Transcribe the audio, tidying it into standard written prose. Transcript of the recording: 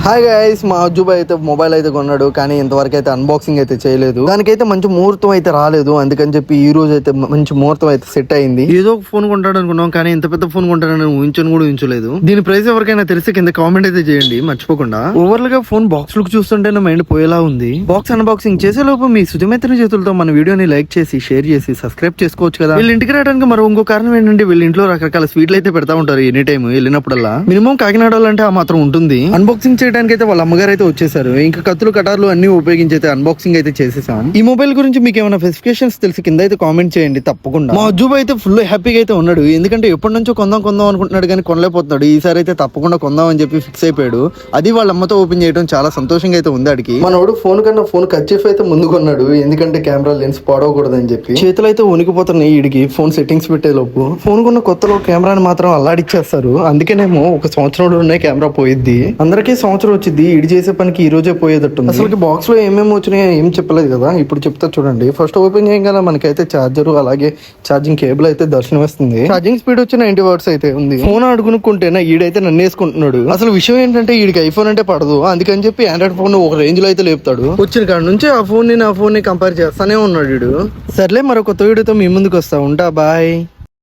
Hi guys, మా అజ్జుబాయ్ అయితే mobile అయితే కొన్నాడు, కానీ ఇంతవరకు అయితే అన్బాక్సింగ్ అయితే చేయలేదు. దానికైతే మంచి ముహూర్తం అయితే రాలేదు. అందుకని చెప్పి ఈ రోజు అయితే మంచి ముహూర్తం అయితే సెట్ అయింది. ఏదో ఒక ఫోన్ కొంటాడు అనుకున్నాం, కానీ ఇంత పెద్ద ఫోన్ కొంటాడని ఊహించను కూడా ఊహించలేదు. దీని ప్రైస్ ఎవరికైనా తెలిసి కింద కామెంట్ అయితే చేయండి మర్చిపోకుండా. ఓవర్ గా ఫోన్ బాక్స్ లుక్ చూస్తుంటే నా మైండ్ పోయేలా ఉంది. బాక్స్ అన్బాక్సింగ్ చేసే లోపు మీ సుజమైత్రి చేతులతో మన వీడియోని లైక్ చేసి షేర్ చేసి సబ్స్క్రైబ్ చేసుకోవచ్చు కదా. వీళ్ళ ఇంటికి రావడానికి మరో ఇంకో కారణం ఏంటంటే వీళ్ళ ఇంట్లో రకరకాల స్వీట్లు అయితే పెడతా ఉంటారు ఎనీ టైం వెళ్ళినప్పుడల్లా. మినిమం కాకినాడ అంటే ఆ మాత్రం ఉంటుంది. అన్బాక్సింగ్ చేయడానికి అయితే వాళ్ళ అమ్మగారు అయితే వచ్చేసారు. ఇంకా కత్తులు కటార్లు అన్ని ఉపయోగించి అయితే అన్బాక్సింగ్ అయితే చేసేసాం. ఈ మొబైల్ గురించి మీకు ఏమైనా స్పెసిఫికేషన్స్ తెలిసి కింద అయితే కామెంట్ చేయండి తప్పకుండా. మా అజ్జుబ్ అయితే ఫుల్ హ్యాపీగా అయితే ఉన్నాడు, ఎందుకంటే ఎప్పటి నుంచో కొందాం అనుకుంటున్నాడు కానీ కొనలేకపోతున్నాడు. ఈసారి అయితే తప్పకుండా కొందాం అని చెప్పి ఫిక్స్ అయిపోయాడు. అది వాళ్ళ అమ్మతో ఓపెన్ చేయడం చాలా సంతోషంగా అయితే ఉంది. అడిగి మనోడు ఫోన్ కన్నా ఫోన్ కర్చీఫ్ అయితే ముందు కొన్నాడు, ఎందుకంటే కెమెరా లెన్స్ పాడవకూడదు అని చెప్పి. చేతులు అయితే వణికిపోతున్నాయి ఈడికి ఫోన్ సెట్టింగ్స్ పెట్టే లోపు. ఫోన్ కొన్న కొత్తలో కెమెరాని మాత్రం అల్లాడిచ్చేస్తారు. అందుకేనేమో ఒక సంవత్సరంలోనే కెమెరా పోయిద్ది. అందరికీ సంవత్సరం వచ్చింది, ఇడి చేసే పనికి ఈ రోజే పోయేటట్టు. అసలు బాక్స్ లో ఏమేమి వచ్చినాయో ఏం చెప్పలేదు కదా, ఇప్పుడు చెప్తా చూడండి. ఫస్ట్ ఓపెన్ చేయగానే మనకైతే చార్జర్ అలాగే ఛార్జింగ్ కేబుల్ అయితే దర్శనం ఇస్తుంది. ఛార్జింగ్ స్పీడ్ వచ్చి 90 వాట్స్ అయితే ఉంది. ఫోన్ అడుగునుకుంటేనే ఈడైతే నన్ను వేసుకుంటున్నాడు. అసలు విషయం ఏంటంటే ఈడికి ఐఫోన్ అంటే పడదు, అందుకని చెప్పి ఆండ్రాయిడ్ ఫోన్ ఒక రేంజ్ లో అయితే లేపుతాడు. వచ్చిన కాడ నుంచి ఆ ఫోన్ ని నా ఫోన్ ని కంపేర్ చేస్తానే ఉన్నాడు వీడు. సర్లే, మరో కొత్త వీడియోతో మీ ముందుకు వస్తా ఉంటా. బాయ్.